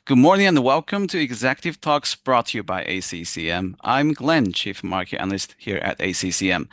Good morning and welcome to Executive Talks brought to you by ACCM. I'm Glenn, Chief Market Analyst here at ACCM.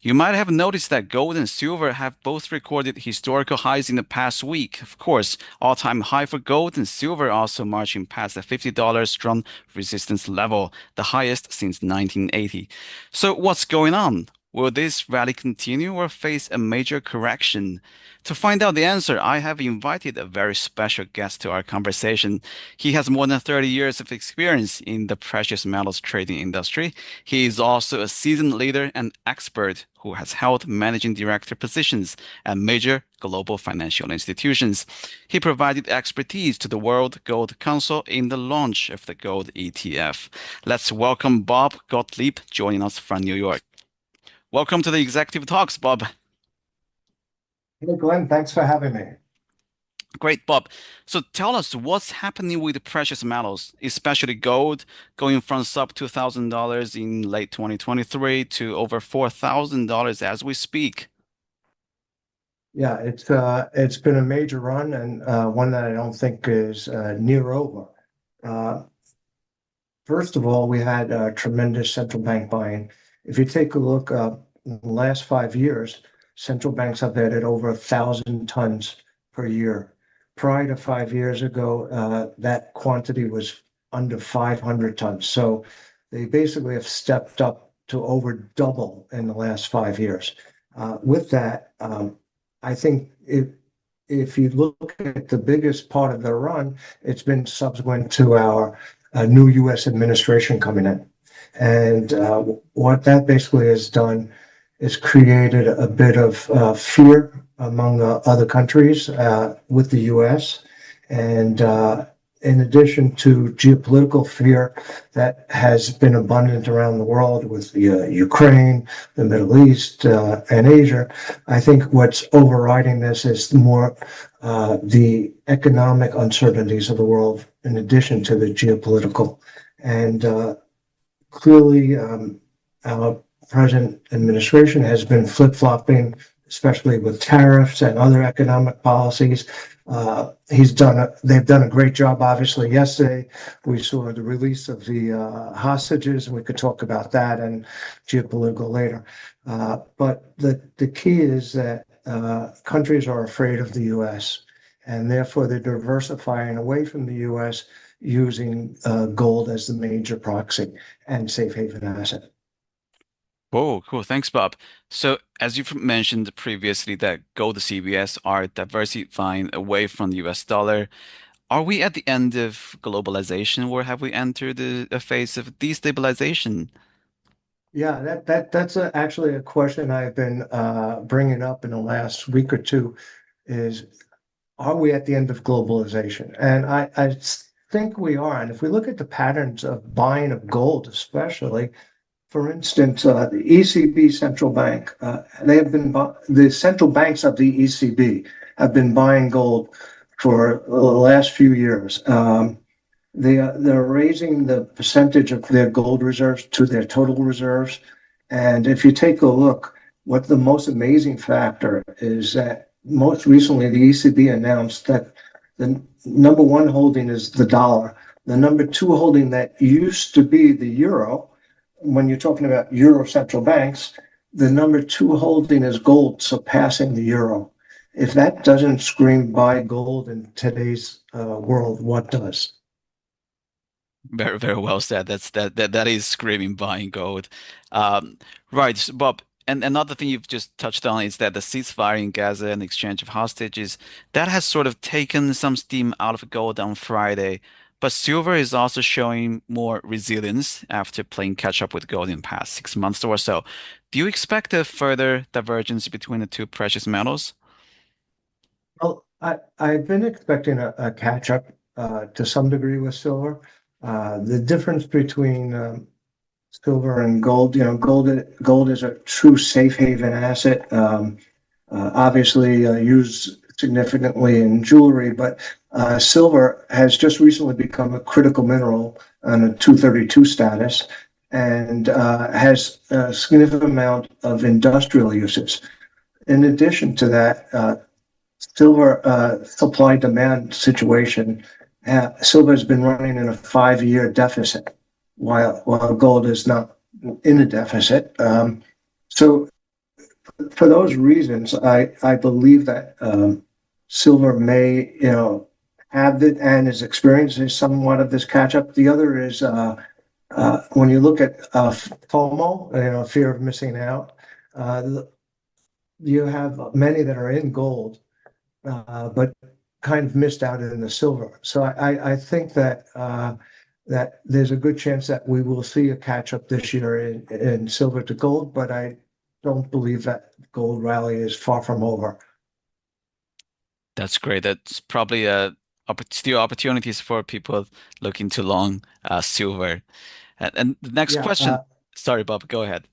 You might have noticed that gold and silver have both recorded historical highs in the past week. Of course, all-time high for gold and silver also marching past the $50 strong resistance level, the highest since 1980. So what's going on? Will this rally continue or face a major correction? To find out the answer, I have invited a very special guest to our conversation. He has more than 30 years of experience in the precious metals trading industry. He is also a seasoned leader and expert who has held managing director positions at major global financial institutions. He provided expertise to the World Gold Council in the launch of the gold ETF. Let's welcome Bob Gottlieb joining us from New York. Welcome to the Executive Talks, Bob. Hey, Glenn, thanks for having me. Great, Bob. So tell us what's happening with the precious metals, especially gold, going from sub $2,000 in late 2023 to over $4,000 as we speak. Yeah, it's been a major run and one that I don't think is near over. Uh, First of all, we had tremendous central bank buying. If you take a look in the last 5 years, central banks have added over 1,000 tons per year. Prior to 5 years ago, that quantity was under 500 tons. So they basically have stepped up to over double in the last 5 years. With that, I think if you look at the biggest part of the run, it's been subsequent to our new U.S. administration coming in. And what that basically has done is created a bit of fear among other countries with the U.S. And in addition to geopolitical fear that has been abundant around the world with Ukraine, the Middle East, and Asia, I think what's overriding this is more the economic uncertainties of the world in addition to the geopolitical. And clearly, our present administration has been flip-flopping, especially with tariffs and other economic policies. They've done a great job. Obviously, yesterday we saw the release of the hostages, and we could talk about that and geopolitical later. But the key is that countries are afraid of the U.S. and therefore they're diversifying away from the U.S. using gold as the major proxy and safe haven asset. Oh, cool. Thanks, Bob. So, as you've mentioned previously, that gold CBS are diversifying away from the US dollar. Are we at the end of globalization, or have we entered a phase of destabilization? Yeah, actually a question I've been bringing up in the last week or two is, are we at the end of globalization? And I think we are. And if we look at the patterns of buying of gold, especially, for instance, the ECB central bank, the central banks of the ECB have been buying gold for the last few years. They're raising the percentage of their gold reserves to their total reserves. And if you take a look, what the most amazing factor is that most recently the ECB announced that the number one holding is the dollar. The number two holding that used to be the euro. When you're talking about Euro central banks, the number two holding is gold, surpassing the euro. If that doesn't scream buy gold in today's world, what does? Very, very well said. That is screaming buying gold. Um, right, so Bob. And another thing you've just touched on is that the ceasefire in Gaza and exchange of hostages, that has sort of taken some steam out of gold on Friday. But silver is also showing more resilience after playing catch up with gold in the past 6 months or so. Do you expect a further divergence between the two precious metals? Well, I've been expecting a catch up to some degree with silver. The difference between silver and gold, gold is a true safe haven asset. Obviously, used significantly in jewelry, but silver has just recently become a critical mineral on a 232 status and has a significant amount of industrial uses. In addition to that, silver supply demand situation silver has been running in a 5-year deficit, while gold is not in a deficit. So for those reasons, I believe that silver may, have it and is experiencing somewhat of this catch up. The other is when you look at FOMO, fear of missing out. You have many that are in gold, but kind of missed out in the silver. So I think that that there's a good chance that we will see a catch up this year in silver to gold, but I don't believe that gold rally is far from over. That's great. That's probably still opportunities for people looking to long silver. And the next Yeah, question, sorry, Bob, go ahead.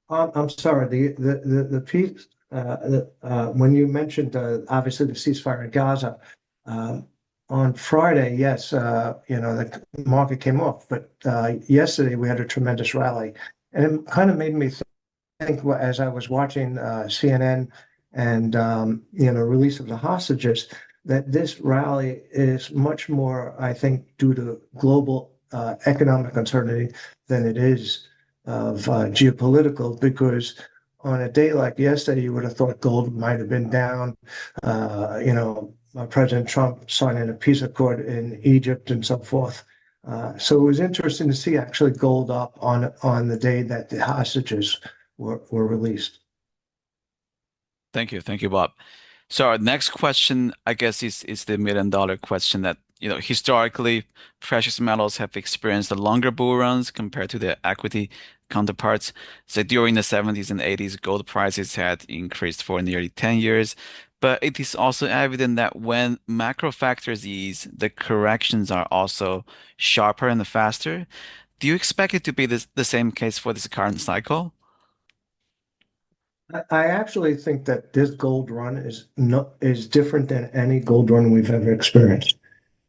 I'm sorry. The piece when you mentioned obviously the ceasefire in Gaza on Friday, yes, the market came off, but yesterday we had a tremendous rally, and it kind of made me think as I was watching CNN and release of the hostages that this rally is much more, I think, due to global economic uncertainty than it is of geopolitical. Because on a day like yesterday, you would have thought gold might have been down. President Trump signing a peace accord in Egypt and so forth. So it was interesting to see actually gold up on the day that the hostages were released. Thank you, Bob. So our next question, I guess, is the $1 million question that, historically, precious metals have experienced the longer bull runs compared to their equity counterparts. So during the 70s and 80s, gold prices had increased for nearly 10 years. But it is also evident that when macro factors ease, the corrections are also sharper and faster. Do you expect it to be the same case for this current cycle? I actually think that this gold run is different than any gold run we've ever experienced.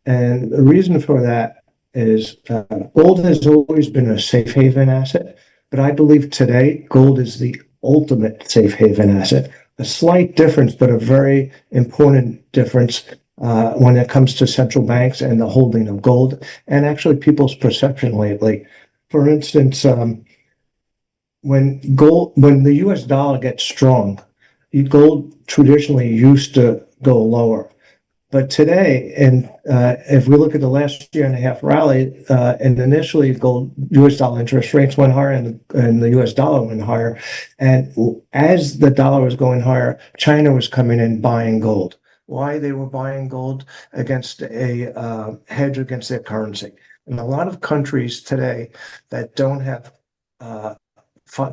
And the reason for that is gold has always been a safe haven asset, but I believe today gold is the ultimate safe haven asset. A slight difference, but a very important difference when it comes to central banks and the holding of gold, and actually people's perception lately. For instance, when the US dollar gets strong, gold traditionally used to go lower. But today, and if we look at the last year and a half rally, and initially gold US dollar interest rates went higher and the US dollar went higher. And as the dollar was going higher, China was coming in buying gold. Why they were buying gold? Against a hedge against their currency. And a lot of countries today that don't have uh,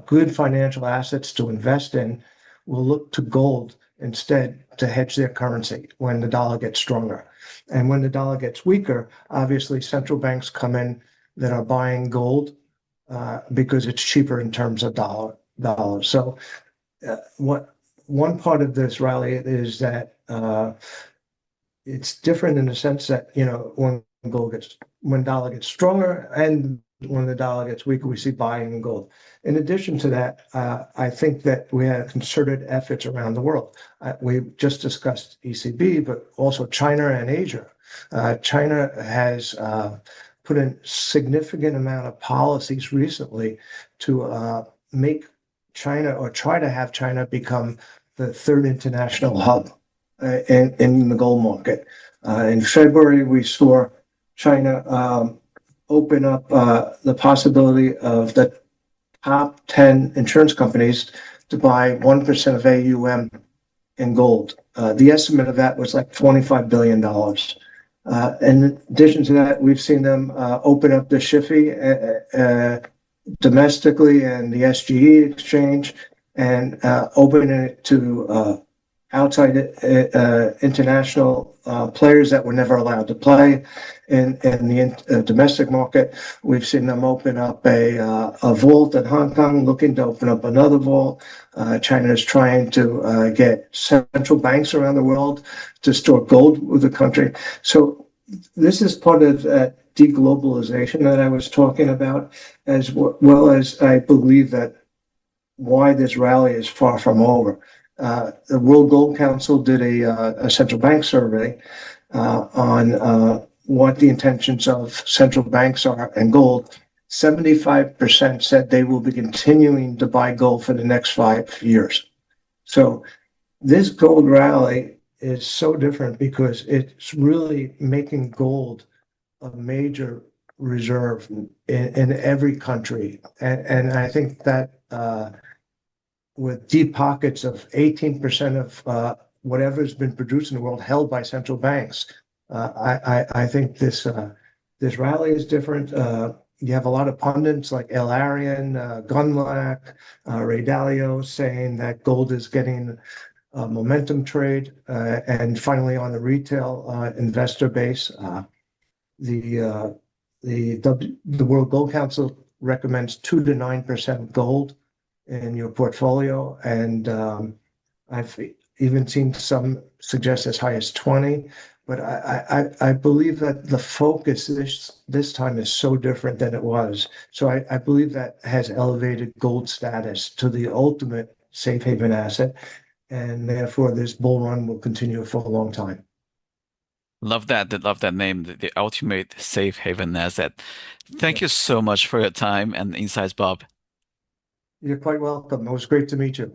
good financial assets to invest in will look to gold instead to hedge their currency when the dollar gets stronger. And when the dollar gets weaker, obviously central banks come in that are buying gold because it's cheaper in terms of dollars. So what one part of this rally is that it's different in the sense that when dollar gets stronger and when the dollar gets weaker, we see buying in gold. In addition to that, I think that we have concerted efforts around the world. We just discussed ECB, but also China and Asia. China has put in significant amount of policies recently to make China or try to have China become the third international hub in the gold market. In February, we saw China open up the possibility of the top 10 insurance companies to buy 1% of AUM in gold. The estimate of that was like $25 billion. In addition to that, we've seen them open up the SHFI domestically and the SGE exchange and open it to outside international players that were never allowed to play in the domestic market. We've seen them open up a vault in Hong Kong, looking to open up another vault. China is trying to get central banks around the world to store gold with the country. So this is part of that deglobalization that I was talking about, as well as I believe that why this rally is far from over. The World Gold Council did a central bank survey on what the intentions of central banks are and gold, 75% said they will be continuing to buy gold for the next 5 years. So this gold rally is so different because it's really making gold a major reserve in every country. And I think that with deep pockets of 18% of whatever's been produced in the world held by central banks, I think this rally is different. You have a lot of pundits like El Arian, Gunlack, Ray Dalio saying that gold is getting momentum trade. And finally, on the retail investor base, the the World Gold Council recommends 2 to 9% gold in your portfolio, and I've even seen some suggest as high as 20. But I believe that the focus this time is so different than it was. So I believe that has elevated gold status to the ultimate safe haven asset, and therefore this bull run will continue for a long time. Love that. Love that name, the ultimate safe haven asset. Thank you Yes, so much for your time and insights, Bob. you're quite welcome. It was great to meet you.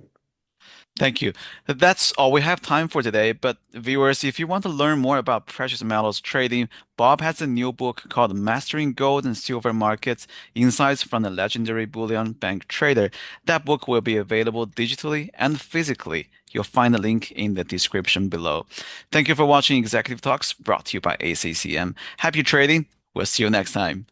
Thank you. That's all we have time for today. But viewers, if you want to learn more about precious metals trading, Bob has a new book called Mastering Gold and Silver Markets: Insights from the Legendary Bullion Bank Trader. That book will be available digitally and physically. You'll find the link in the description below. Thank you for watching Executive Talks, brought to you by ACCM. Happy trading. We'll see you next time.